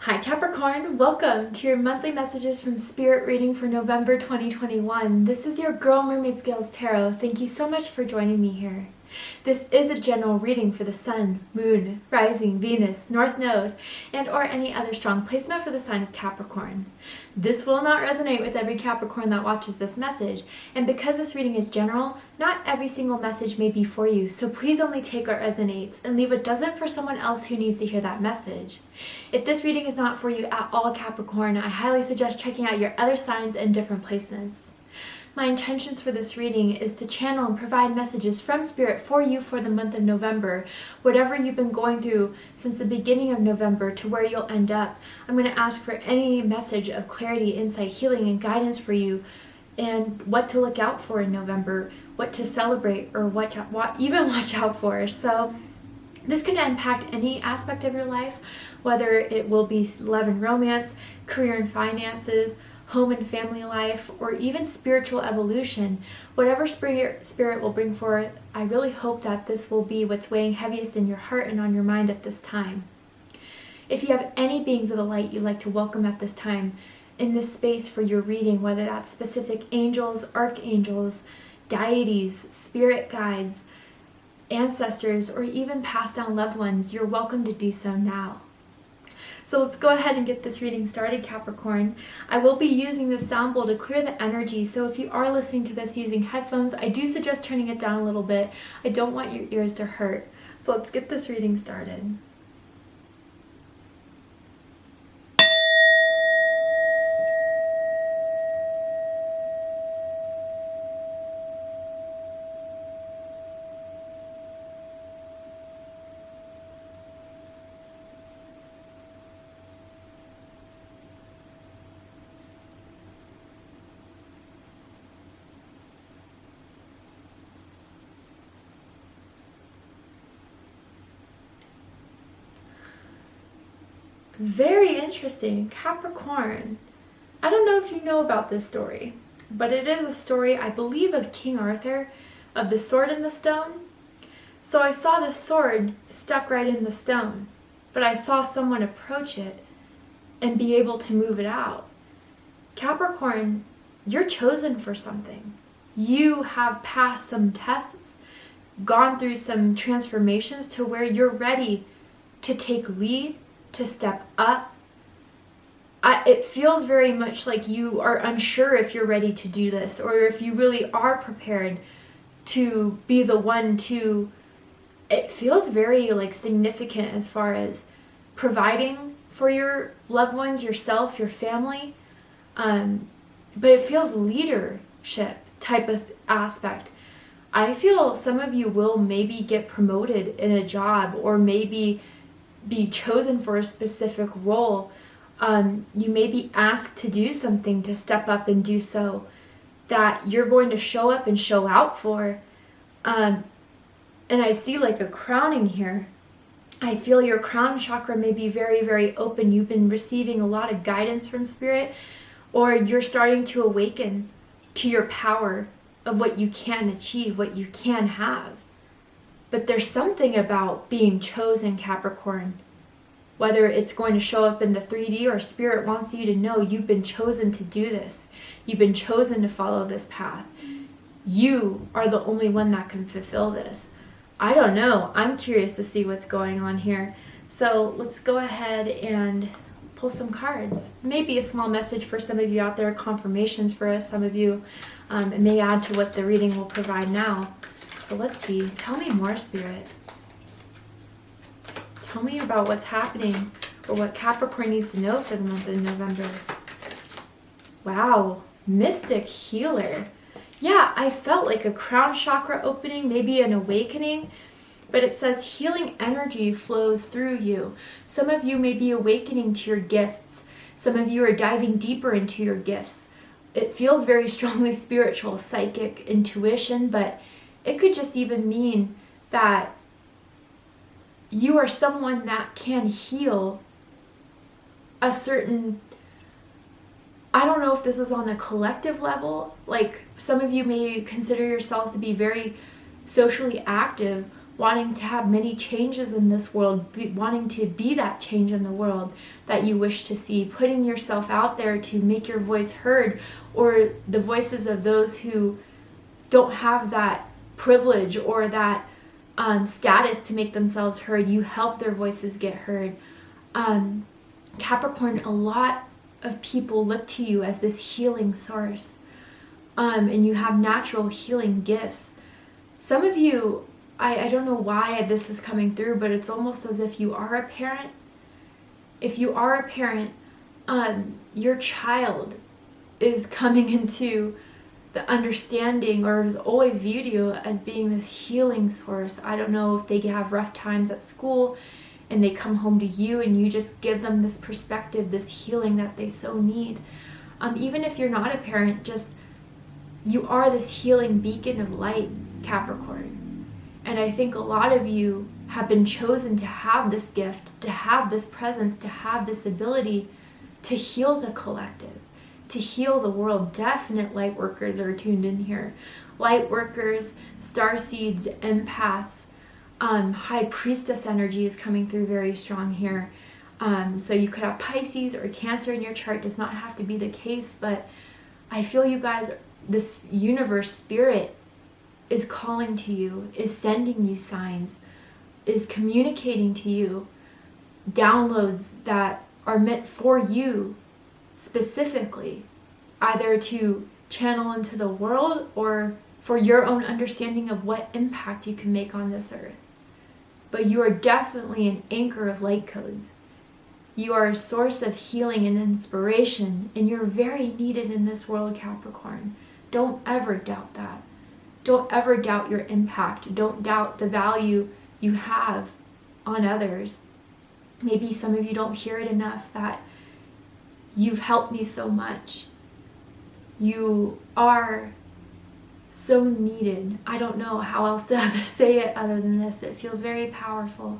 Hi Capricorn, welcome to your monthly messages from Spirit reading for November 2021. This is your girl Mermaid Scales Tarot. Thank you so much for joining me here. This is a general reading for the Sun, Moon, Rising, Venus, North Node, and or any other strong placement for the sign of Capricorn. This will not resonate with every Capricorn that watches this message, and because this reading is general, not every single message may be for you, so please only take what resonates and leave what doesn't for someone else who needs to hear that message. If this reading is not for you at all, Capricorn, I highly suggest checking out your other signs and different placements. My intentions for this reading is to channel and provide messages from Spirit for you for the month of November. Whatever you've been going through since the beginning of November to where you'll end up, I'm going to ask for any message of clarity, insight, healing, and guidance for you, and what to look out for in November, what to celebrate, or what even watch out for. So this can impact any aspect of your life, whether it will be love and romance, career and finances, home and family life, or even spiritual evolution. Whatever spirit will bring forth, I really hope that this will be what's weighing heaviest in your heart and on your mind at this time. If you have any beings of the light you'd like to welcome at this time in this space for your reading, whether that's specific angels, archangels, deities, spirit guides, ancestors, or even passed down loved ones, you're welcome to do so now. So let's go ahead and get this reading started, Capricorn. I will be using this sound bowl to clear the energy, so if you are listening to this using headphones, I do suggest turning it down a little bit. I don't want your ears to hurt. So let's get this reading started. Very interesting. Capricorn. I don't know if you know about this story, but it is a story, I believe, of King Arthur, of the sword in the stone. So I saw the sword stuck right in the stone, but I saw someone approach it and be able to move it out. Capricorn, you're chosen for something. You have passed some tests, gone through some transformations to where you're ready to take lead, to step up. It feels very much like you are unsure if you're ready to do this, or if you really are prepared to be the one to. It feels very significant as far as providing for your loved ones, yourself, your family, but it feels leadership type of aspect. I feel some of you will maybe get promoted in a job, or maybe be chosen for a specific role. You may be asked to do something, to step up and do so, that you're going to show up and show out for. And I see like a crowning here. I feel your crown chakra may be very, very open. You've been receiving a lot of guidance from Spirit, or you're starting to awaken to your power of what you can achieve, what you can have. But there's something about being chosen, Capricorn. Whether it's going to show up in the 3D, or Spirit wants you to know you've been chosen to do this. You've been chosen to follow this path. You are the only one that can fulfill this. I don't know. I'm curious to see what's going on here. So let's go ahead and pull some cards. Maybe a small message for some of you out there, confirmations for some of you. It may add to what the reading will provide now. But let's see. Tell me more, Spirit. Tell me about what's happening, or what Capricorn needs to know for the month of November. Wow. Mystic healer. Yeah, I felt like a crown chakra opening, maybe an awakening. But it says healing energy flows through you. Some of you may be awakening to your gifts. Some of you are diving deeper into your gifts. It feels very strongly spiritual, psychic, intuition, but it could just even mean that you are someone that can heal a certain, I don't know if this is on a collective level, like some of you may consider yourselves to be very socially active, wanting to have many changes in this world, wanting to be that change in the world that you wish to see, putting yourself out there to make your voice heard, or the voices of those who don't have that privilege or that status to make themselves heard. You help their voices get heard. Capricorn, a lot of people look to you as this healing source, and you have natural healing gifts. Some of you, I don't know why this is coming through, but it's almost as if you are a parent. If you are a parent, your child is coming into the understanding, or has always viewed you as being this healing source. I don't know if they have rough times at school and they come home to you and you just give them this perspective, this healing that they so need. Even if you're not a parent, just you are this healing beacon of light, Capricorn. And I think a lot of you have been chosen to have this gift, to have this presence, to have this ability to heal the collective, to heal the world. Definite light workers are tuned in here. Light workers, starseeds, empaths, high priestess energy is coming through very strong here. So you could have Pisces or Cancer in your chart. Does not have to be the case, but I feel you guys, this universe spirit is calling to you, is sending you signs, is communicating to you downloads that are meant for you specifically, either to channel into the world or for your own understanding of what impact you can make on this earth. But you are definitely an anchor of light codes. You are a source of healing and inspiration, and you're very needed in this world, Capricorn. Don't ever doubt that. Don't ever doubt your impact. Don't doubt the value you have on others. Maybe some of you don't hear it enough, that you've helped me so much. You are so needed. I don't know how else to say it other than this. It feels very powerful.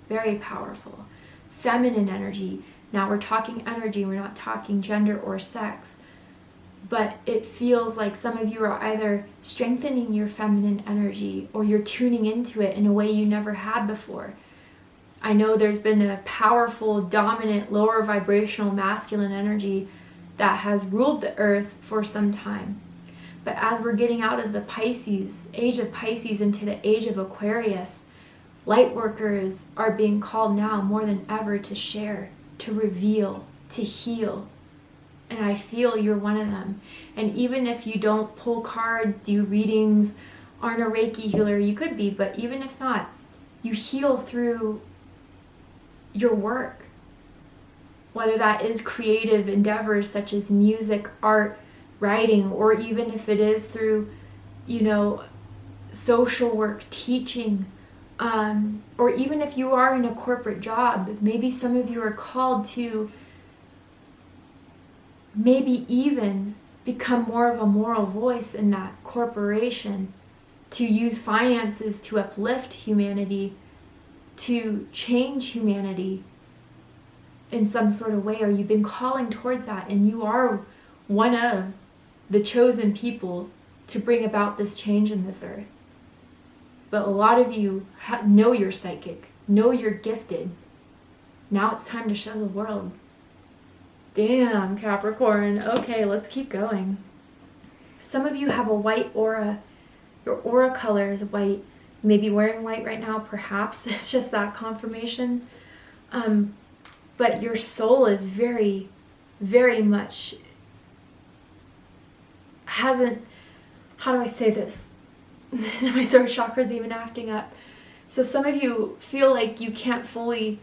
Very powerful. Feminine energy. Now we're talking energy, we're not talking gender or sex. But it feels like some of you are either strengthening your feminine energy or you're tuning into it in a way you never had before. I know there's been a powerful, dominant, lower vibrational masculine energy that has ruled the earth for some time. But as we're getting out of the Pisces, age of Pisces, into the age of Aquarius, light workers are being called now more than ever to share, to reveal, to heal. And I feel you're one of them. And even if you don't pull cards, do readings, aren't a Reiki healer, you could be, but even if not, you heal through your work. Whether that is creative endeavors such as music, art, writing, or even if it is through, social work, teaching, or even if you are in a corporate job, maybe some of you are called to maybe even become more of a moral voice in that corporation, to use finances to uplift humanity, to change humanity in some sort of way, or you've been calling towards that, and you are one of the chosen people to bring about this change in this earth. But a lot of you know you're psychic, know you're gifted. Now it's time to show the world. Damn, Capricorn. Okay, let's keep going. Some of you have a white aura. Your aura color is white. You may be wearing white right now, perhaps. It's just that confirmation. But your soul is very, very much hasn't, how do I say this? My throat chakra is even acting up. So some of you feel like you can't fully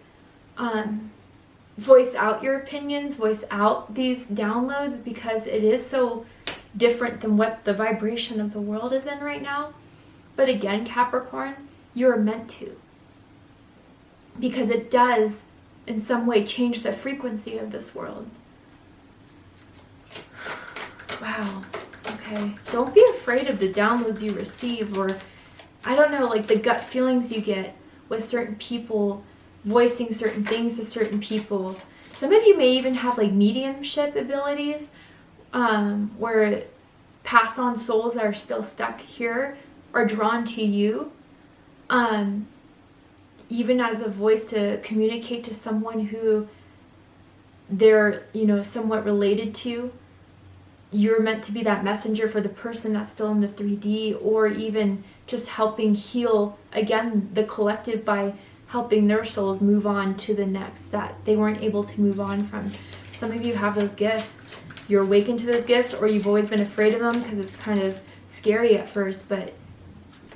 voice out your opinions, voice out these downloads, because it is so different than what the vibration of the world is in right now. But again, Capricorn, you're meant to, because it does in some way change the frequency of this world. Wow. Okay. Don't be afraid of the downloads you receive, or I don't know, like the gut feelings you get with certain people, voicing certain things to certain people. Some of you may even have like mediumship abilities, where passed on souls that are still stuck here are drawn to you. even as a voice to communicate to someone who they're, somewhat related to. You're meant to be that messenger for the person that's still in the 3D, or even just helping heal, again, the collective by helping their souls move on to the next that they weren't able to move on from. Some of you have those gifts. You're awakened to those gifts, or you've always been afraid of them because it's kind of scary at first, but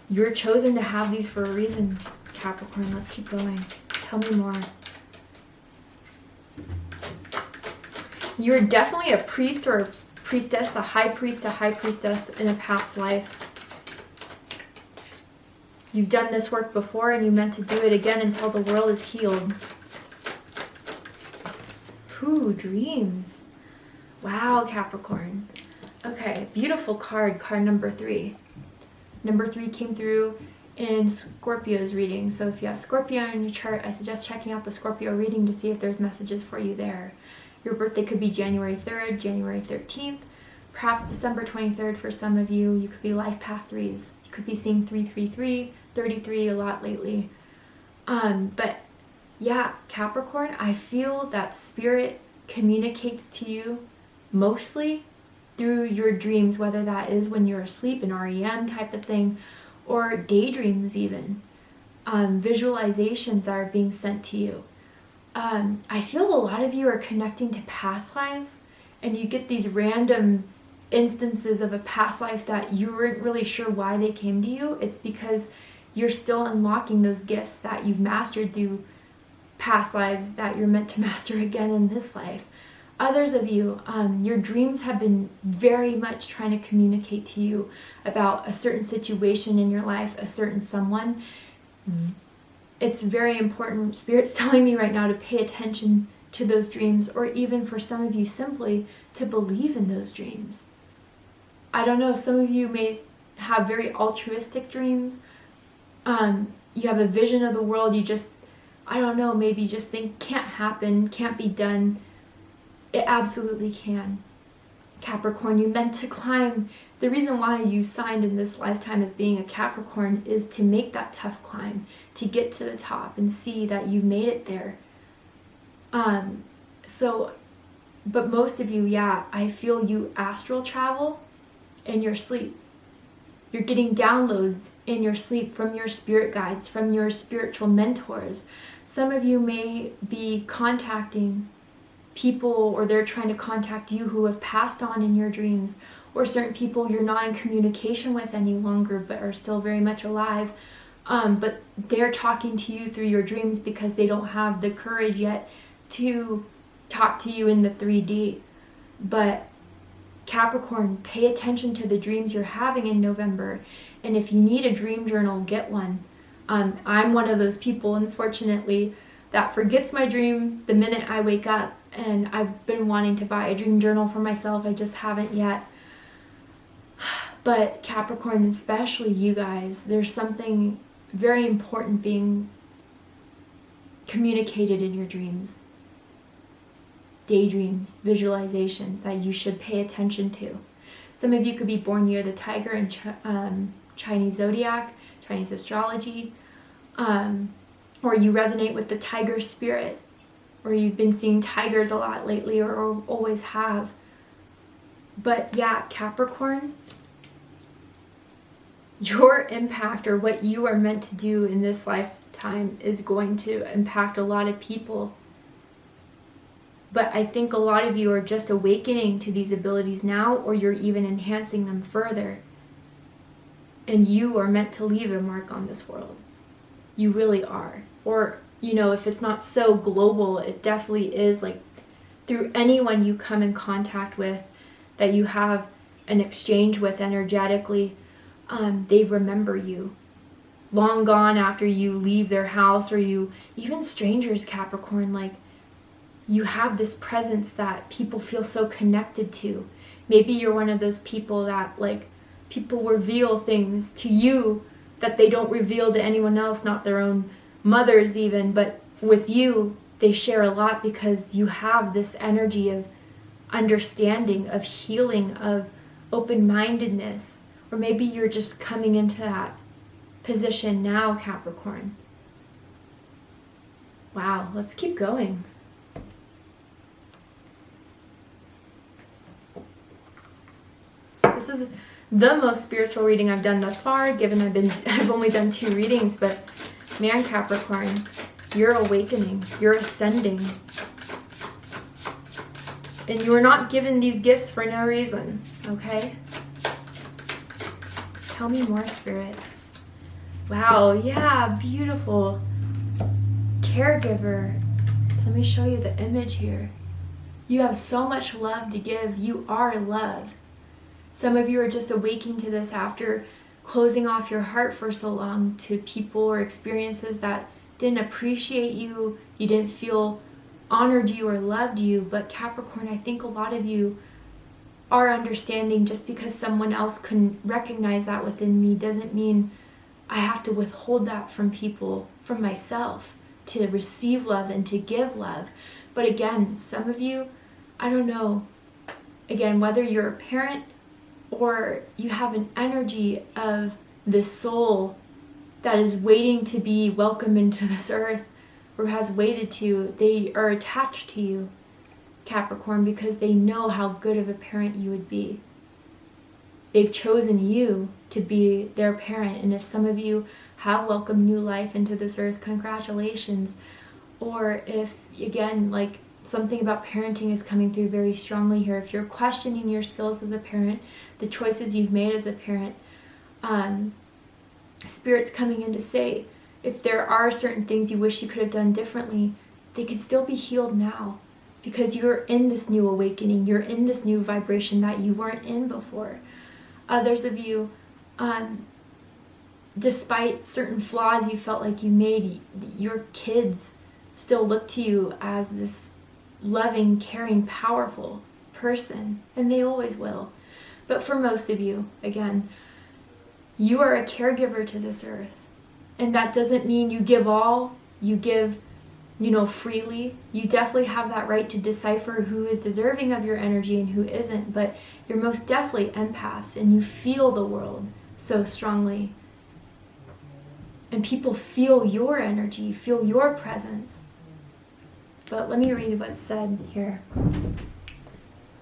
you're chosen to have these for a reason, Capricorn. Let's keep going. Tell me more. You're definitely a priest or a priestess, a high priest, a high priestess in a past life. You've done this work before and you meant to do it again until the world is healed. Ooh, dreams. Wow, Capricorn. Okay, beautiful card, card number 3. Number 3 came through in Scorpio's reading. So if you have Scorpio in your chart, I suggest checking out the Scorpio reading to see if there's messages for you there. Your birthday could be January 3rd, January 13th, perhaps December 23rd for some of you. You could be life path 3s. You could be seeing 333, 33 a lot lately. But yeah, Capricorn, I feel that spirit communicates to you mostly through your dreams, whether that is when you're asleep, an REM type of thing, or daydreams even. Visualizations are being sent to you. I feel a lot of you are connecting to past lives, and you get these random instances of a past life that you weren't really sure why they came to you. It's because you're still unlocking those gifts that you've mastered through past lives that you're meant to master again in this life. Others of you, your dreams have been very much trying to communicate to you about a certain situation in your life, a certain someone. It's very important. Spirit's telling me right now to pay attention to those dreams, or even for some of you simply to believe in those dreams. I don't know, some of you may have very altruistic dreams. You have a vision of the world you just, I don't know, maybe just think can't happen, can't be done. It absolutely can. Capricorn, you meant to climb. The reason why you signed in this lifetime as being a Capricorn is to make that tough climb, to get to the top and see that you made it there. But most of you, yeah, I feel you astral travel in your sleep. You're getting downloads in your sleep from your spirit guides, from your spiritual mentors. Some of you may be contacting people, or they're trying to contact you who have passed on in your dreams, or certain people you're not in communication with any longer but are still very much alive. But they're talking to you through your dreams because they don't have the courage yet to talk to you in the 3D. But Capricorn, pay attention to the dreams you're having in November. And if you need a dream journal, get one. I'm one of those people, unfortunately, that forgets my dream the minute I wake up. And I've been wanting to buy a dream journal for myself. I just haven't yet. But Capricorn, especially you guys, there's something very important being communicated in your dreams. Daydreams, visualizations that you should pay attention to. Some of you could be born near the tiger in Chinese zodiac, Chinese astrology, or you resonate with the tiger spirit, or you've been seeing tigers a lot lately, or always have. But yeah, Capricorn, your impact, or what you are meant to do in this lifetime, is going to impact a lot of people. But I think a lot of you are just awakening to these abilities now, or you're even enhancing them further. And you are meant to leave a mark on this world. You really are. Or, if it's not so global, it definitely is, like through anyone you come in contact with, that you have an exchange with energetically, they remember you. Long gone after you leave their house, or you, even strangers, Capricorn, like, you have this presence that people feel so connected to. Maybe you're one of those people that, like, people reveal things to you that they don't reveal to anyone else, not their own mothers even, but with you, they share a lot because you have this energy of understanding, of healing, of open-mindedness. Or maybe you're just coming into that position now, Capricorn. Wow, let's keep going. This is the most spiritual reading I've done thus far, given I've only done 2 readings, but man, Capricorn, you're awakening, you're ascending. And you are not given these gifts for no reason, okay? Tell me more, Spirit. Wow, yeah, beautiful. Caregiver. So let me show you the image here. You have so much love to give. You are love. Some of you are just awaking to this after closing off your heart for so long to people or experiences that didn't appreciate you, you didn't feel honored you or loved you. But Capricorn, I think a lot of you are understanding just because someone else couldn't recognize that within me doesn't mean I have to withhold that from people, from myself, to receive love and to give love. But again, some of you, I don't know, again, whether you're a parent or you have an energy of the soul that is waiting to be welcomed into this earth or has waited to, they are attached to you, Capricorn, because they know how good of a parent you would be. They've chosen you to be their parent. And if some of you have welcomed new life into this earth, congratulations. Or if, again, like something about parenting is coming through very strongly here. If you're questioning your skills as a parent, the choices you've made as a parent, Spirit's coming in to say, if there are certain things you wish you could have done differently, they could still be healed now. Because you're in this new awakening, you're in this new vibration that you weren't in before. Others of you, despite certain flaws you felt like you made, your kids still look to you as this loving, caring, powerful person, and they always will. But for most of you, again, you are a caregiver to this earth. And that doesn't mean you give all, you give, freely. You definitely have that right to decipher who is deserving of your energy and who isn't, but you're most definitely empaths and you feel the world so strongly. And people feel your energy, feel your presence. But let me read what's said here.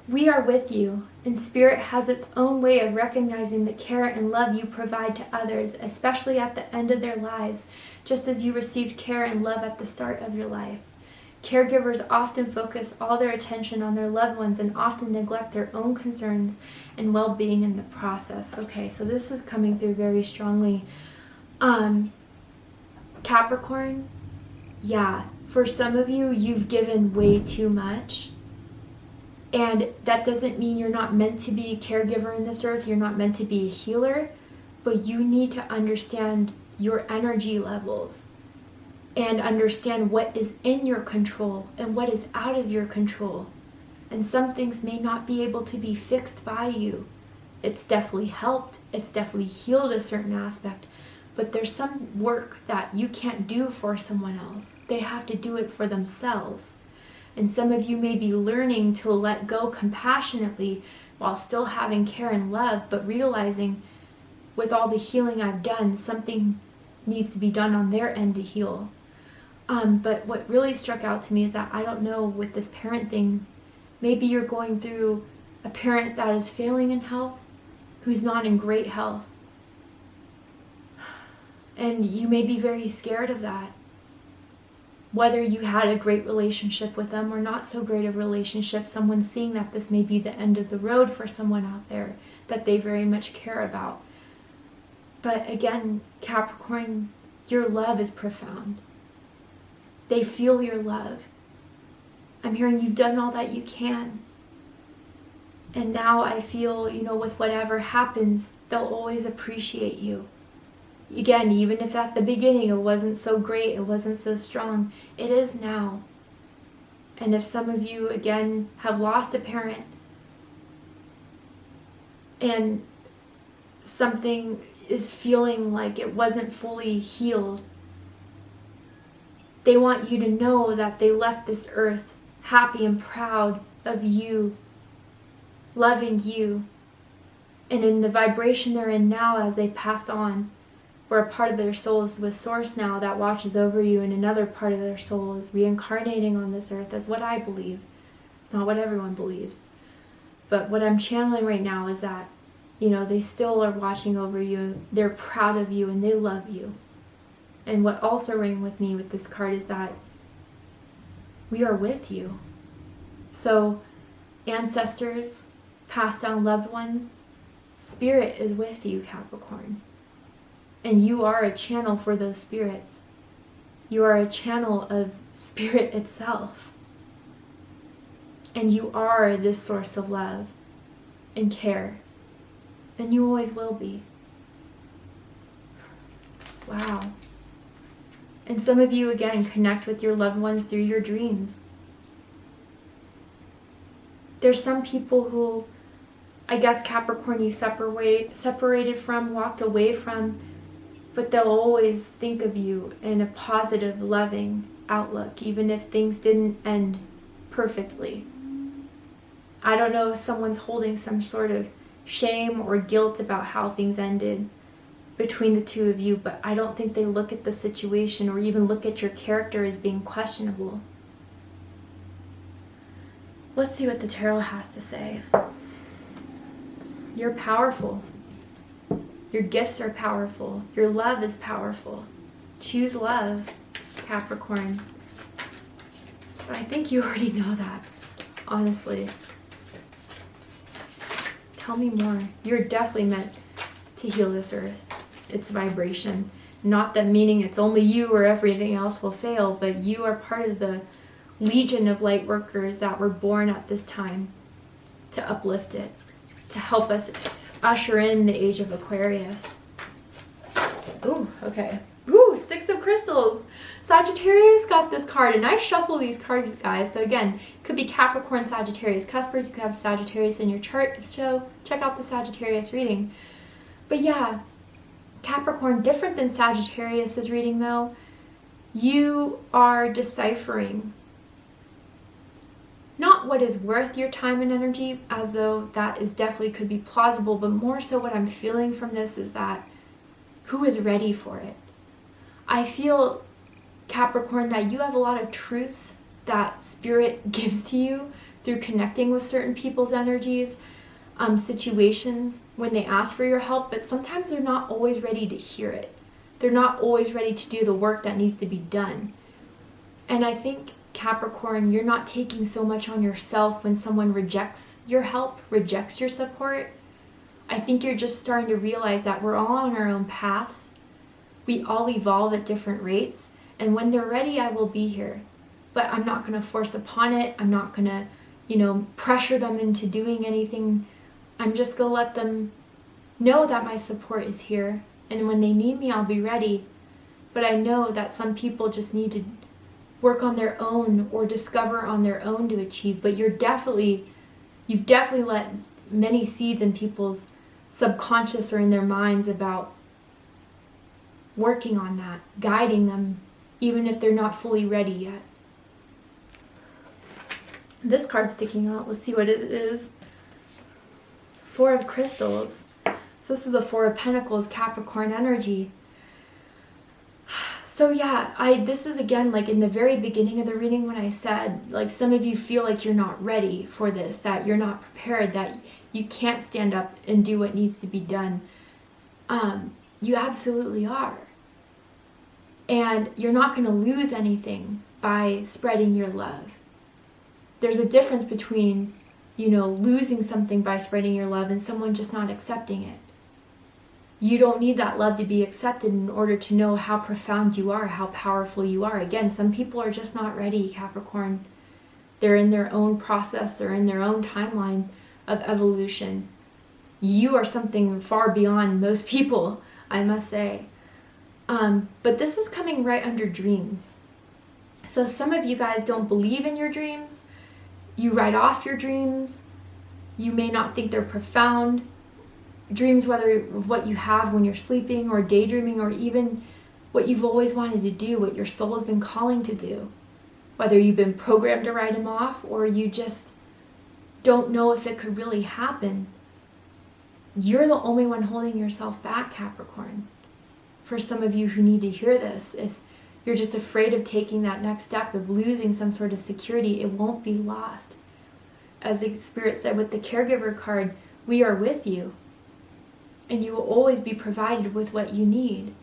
We are with you, and Spirit has its own way of recognizing the care and love you provide to others, especially at the end of their lives, just as you received care and love at the start of your life. Caregivers often focus all their attention on their loved ones and often neglect their own concerns and well-being in the process. Okay, so this is coming through very strongly. Capricorn, yeah, for some of you, you've given way too much. And that doesn't mean you're not meant to be a caregiver in this earth, you're not meant to be a healer, but you need to understand your energy levels and understand what is in your control and what is out of your control. And some things may not be able to be fixed by you. It's definitely helped, it's definitely healed a certain aspect, but there's some work that you can't do for someone else. They have to do it for themselves. And some of you may be learning to let go compassionately while still having care and love, but realizing with all the healing I've done, something needs to be done on their end to heal. But what really struck out to me is that I don't know with this parent thing, maybe you're going through a parent that is failing in health, who's not in great health. And you may be very scared of that. Whether you had a great relationship with them or not so great a relationship, someone's seeing that this may be the end of the road for someone out there that they very much care about. But again, Capricorn, your love is profound. They feel your love. I'm hearing you've done all that you can. And now I feel, with whatever happens, they'll always appreciate you. Again, even if at the beginning it wasn't so great, it wasn't so strong, it is now. And if some of you, again, have lost a parent and something is feeling like it wasn't fully healed, they want you to know that they left this earth happy and proud of you, loving you, and in the vibration they're in now as they passed on. where a part of their soul is with Source now that watches over you, and another part of their soul is reincarnating on this earth. That's what I believe. It's not what everyone believes. But what I'm channeling right now is that, they still are watching over you. They're proud of you and they love you. And what also rang with me with this card is that we are with you. So, ancestors, passed down loved ones, Spirit is with you, Capricorn. And you are a channel for those spirits. You are a channel of Spirit itself. And you are this source of love and care. And you always will be. Wow. And some of you, again, connect with your loved ones through your dreams. There's some people who, I guess, Capricorn, you separated from, walked away from, but they'll always think of you in a positive, loving outlook, even if things didn't end perfectly. I don't know if someone's holding some sort of shame or guilt about how things ended between the two of you, but I don't think they look at the situation or even look at your character as being questionable. Let's see what the tarot has to say. You're powerful. Your gifts are powerful. Your love is powerful. Choose love, Capricorn. But I think you already know that, honestly. Tell me more. You're definitely meant to heal this earth. Its vibration. Not that meaning it's only you or everything else will fail, but you are part of the legion of light workers that were born at this time to uplift it, to help us usher in the age of Aquarius. Ooh, okay. Ooh, 6 of Crystals. Sagittarius got this card, and I shuffle these cards, guys. So again, could be Capricorn, Sagittarius, Cuspers. You could have Sagittarius in your chart, so check out the Sagittarius reading. But yeah, Capricorn, different than Sagittarius's reading though. You are deciphering not what is worth your time and energy, as though that is definitely could be plausible, but more so what I'm feeling from this is that who is ready for it? I feel, Capricorn, that you have a lot of truths that Spirit gives to you through connecting with certain people's energies, situations when they ask for your help, but sometimes they're not always ready to hear it. They're not always ready to do the work that needs to be done. And I think, Capricorn, you're not taking so much on yourself when someone rejects your help, rejects your support. I think you're just starting to realize that we're all on our own paths. We all evolve at different rates, and when they're ready, I will be here. But I'm not going to force upon it. I'm not going to, pressure them into doing anything. I'm just going to let them know that my support is here, and when they need me, I'll be ready. But I know that some people just need to work on their own or discover on their own to achieve, but you've definitely let many seeds in people's subconscious or in their minds about working on that, guiding them, even if they're not fully ready yet. This card sticking out, let's see what it is. 4 of Crystals. So this is the 4 of Pentacles, Capricorn energy. So yeah, this is again like in the very beginning of the reading when I said like some of you feel like you're not ready for this, that you're not prepared, that you can't stand up and do what needs to be done. You absolutely are. And you're not going to lose anything by spreading your love. There's a difference between, losing something by spreading your love and someone just not accepting it. You don't need that love to be accepted in order to know how profound you are, how powerful you are. Again, some people are just not ready, Capricorn. They're in their own process. They're in their own timeline of evolution. You are something far beyond most people, I must say. But this is coming right under dreams. So some of you guys don't believe in your dreams. You write off your dreams. You may not think they're profound. Dreams, whether of what you have when you're sleeping or daydreaming, or even what you've always wanted to do, what your soul has been calling to do. Whether you've been programmed to write them off or you just don't know if it could really happen. You're the only one holding yourself back, Capricorn. for some of you who need to hear this. If you're just afraid of taking that next step of losing some sort of security, it won't be lost. As the Spirit said with the caregiver card, we are with you, and you will always be provided with what you need.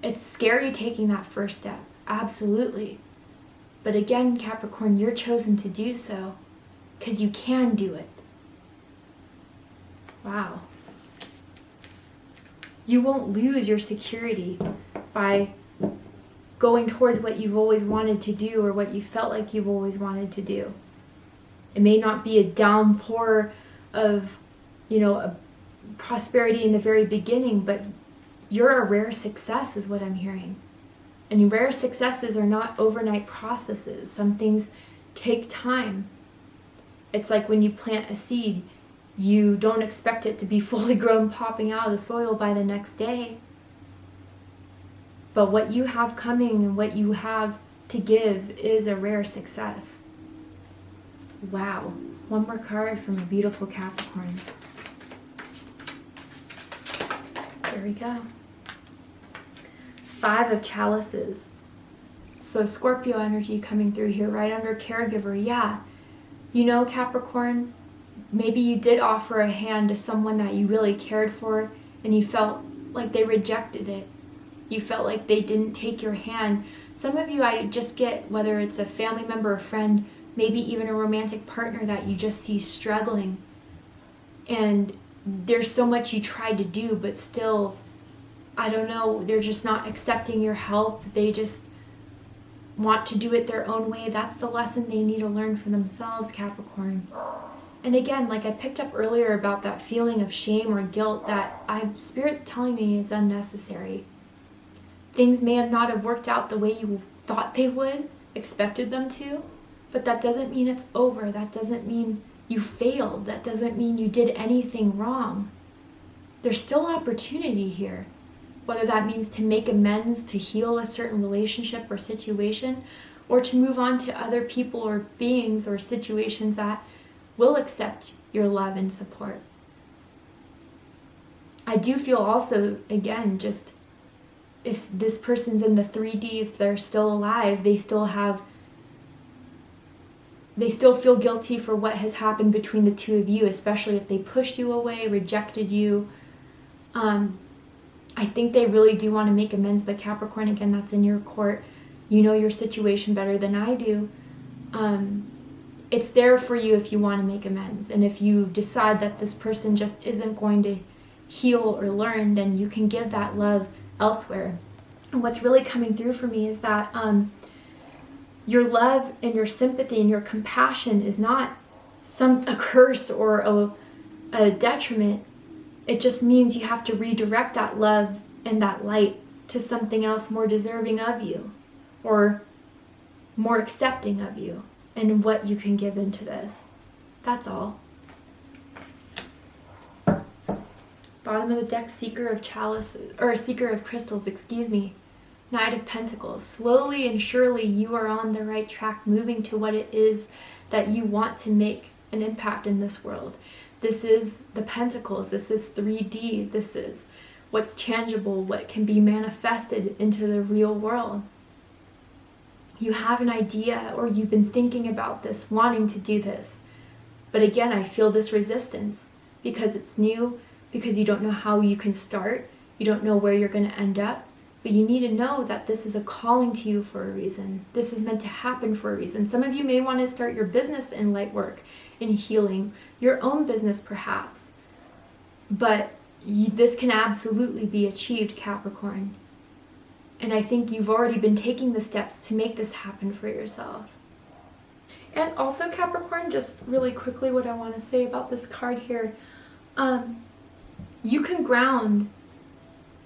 It's scary taking that first step, absolutely. But again, Capricorn, you're chosen to do so because you can do it. Wow. You won't lose your security by going towards what you've always wanted to do or what you felt like you've always wanted to do. It may not be a downpour of, a prosperity in the very beginning, but you're a rare success is what I'm hearing. And rare successes are not overnight processes. Some things take time. It's like when you plant a seed, you don't expect it to be fully grown, popping out of the soil by the next day. But what you have coming and what you have to give is a rare success. Wow. One more card from the beautiful Capricorns. There we go. 5 of Chalices. So Scorpio energy coming through here right under caregiver. Yeah. Capricorn, maybe you did offer a hand to someone that you really cared for and you felt like they rejected it. You felt like they didn't take your hand. Some of you, I just get, whether it's a family member, a friend, maybe even a romantic partner that you just see struggling. And there's so much you tried to do, but still, I don't know, they're just not accepting your help. They just want to do it their own way. That's the lesson they need to learn for themselves, Capricorn. And again, like I picked up earlier about that feeling of shame or guilt that Spirit's telling me is unnecessary. Things may have not have worked out the way you thought they would, expected them to, but that doesn't mean it's over. That doesn't mean you failed. That doesn't mean you did anything wrong. There's still opportunity here, whether that means to make amends, to heal a certain relationship or situation, or to move on to other people or beings or situations that will accept your love and support. I do feel also, again, just if this person's in the 3D, if they're still alive, they still feel guilty for what has happened between the two of you, especially if they pushed you away, rejected you. I think they really do want to make amends, but Capricorn, again, that's in your court. You know your situation better than I do. It's there for you if you want to make amends. And if you decide that this person just isn't going to heal or learn, then you can give that love elsewhere. And what's really coming through for me is that your love and your sympathy and your compassion is not a curse or a detriment. It just means you have to redirect that love and that light to something else more deserving of you or more accepting of you and what you can give into this. That's all. Bottom of the deck, Seeker of Chalices, or Seeker of Crystals, Knight of Pentacles. Slowly and surely you are on the right track, moving to what it is that you want to make an impact in this world. This is the Pentacles. This is 3D. This is what's tangible, what can be manifested into the real world. You have an idea, or you've been thinking about this, wanting to do this. But again, I feel this resistance because it's new, because you don't know how you can start. You don't know where you're going to end up. But you need to know that this is a calling to you for a reason. This is meant to happen for a reason. Some of you may want to start your business in light work, in healing, your own business perhaps. But this can absolutely be achieved, Capricorn. And I think you've already been taking the steps to make this happen for yourself. And also, Capricorn, just really quickly what I want to say about this card here. You can ground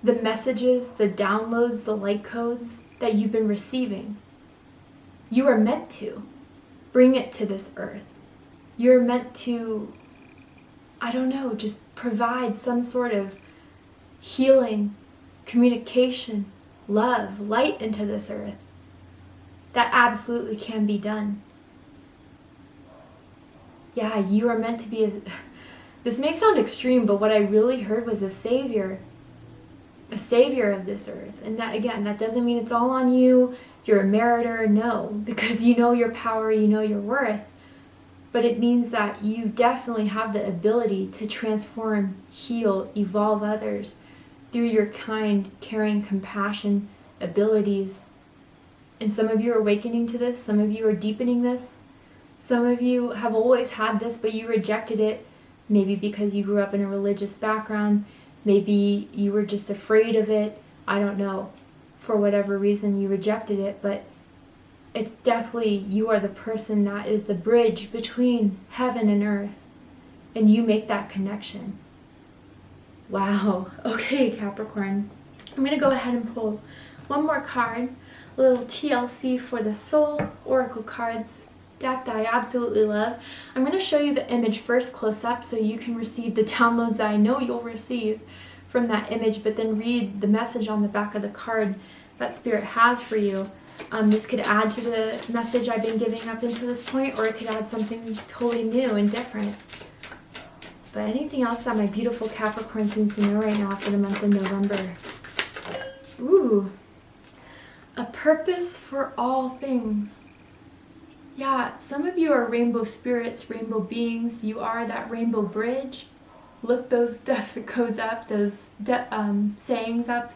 the messages, the downloads, the light codes that you've been receiving. You are meant to bring it to this earth. You're meant to, I don't know, just provide some sort of healing, communication, love, light into this earth. That absolutely can be done. Yeah, you are meant to be this may sound extreme, but what I really heard was a savior. a savior of this earth. And that, again, that doesn't mean it's all on you, you're a meritor, no, because you know your power, you know your worth. But it means that you definitely have the ability to transform, heal, evolve others through your kind, caring, compassion abilities. And some of you are awakening to this, some of you are deepening this. Some of you have always had this, but you rejected it, maybe because you grew up in a religious background, maybe you were just afraid of it, I don't know, for whatever reason you rejected it, but it's definitely, you are the person that is the bridge between heaven and earth, and you make that connection. Wow. Okay, Capricorn. I'm going to go ahead and pull one more card, a little TLC for the Soul Oracle cards deck that I absolutely love. I'm going to show you the image first close up so you can receive the downloads that I know you'll receive from that image, but then read the message on the back of the card that Spirit has for you. This could add to the message I've been giving up until this point, or it could add something totally new and different. But anything else that my beautiful Capricorns needs to know right now for the month of November? Ooh. A purpose for all things. Yeah, some of you are rainbow spirits, rainbow beings. You are that rainbow bridge. Look those codes up, those sayings up.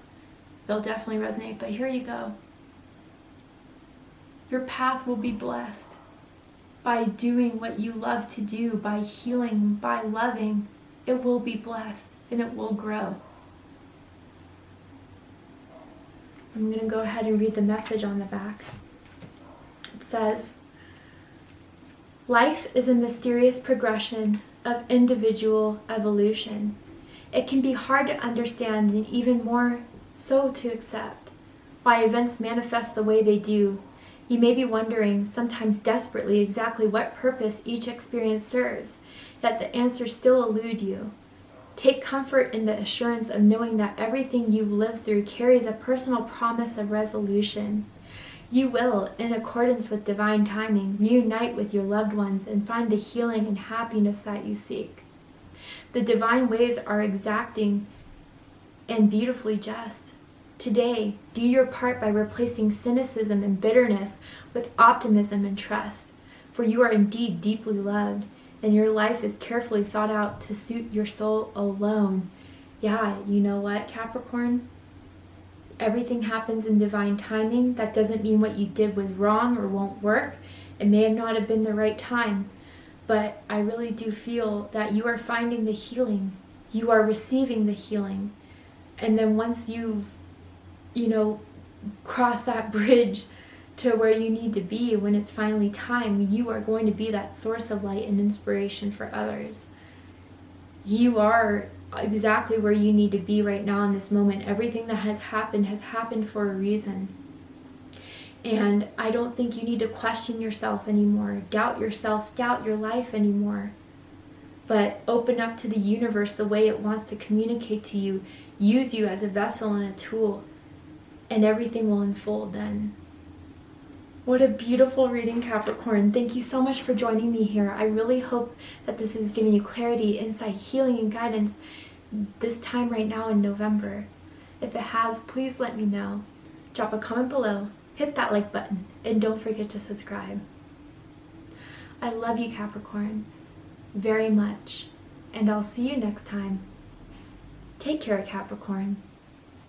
They'll definitely resonate, but here you go. Your path will be blessed by doing what you love to do, by healing, by loving. It will be blessed and it will grow. I'm going to go ahead and read the message on the back. It says, life is a mysterious progression of individual evolution. It can be hard to understand and even more so to accept why events manifest the way they do. You may be wondering, sometimes desperately, exactly what purpose each experience serves, yet the answers still elude you. Take comfort in the assurance of knowing that everything you live through carries a personal promise of resolution. You will, in accordance with divine timing, reunite with your loved ones and find the healing and happiness that you seek. The divine ways are exacting and beautifully just. Today, do your part by replacing cynicism and bitterness with optimism and trust, for you are indeed deeply loved, and your life is carefully thought out to suit your soul alone. Yeah, you know what, Capricorn? Everything happens in divine timing. That doesn't mean what you did was wrong or won't work. It may not have been the right time, but I really do feel that you are finding the healing. You are receiving the healing. And then once you've, cross that bridge to where you need to be, when it's finally time, you are going to be that source of light and inspiration for others. You are exactly where you need to be right now in this moment. Everything that has happened for a reason. And I don't think you need to question yourself anymore, doubt yourself, doubt your life anymore. But open up to the universe the way it wants to communicate to you, use you as a vessel and a tool, and everything will unfold then. What a beautiful reading, Capricorn. Thank you so much for joining me here. I really hope that this is giving you clarity, insight, healing, and guidance this time right now in November. If it has, please let me know. Drop a comment below, hit that like button, and don't forget to subscribe. I love you, Capricorn, very much, and I'll see you next time. Take care, Capricorn.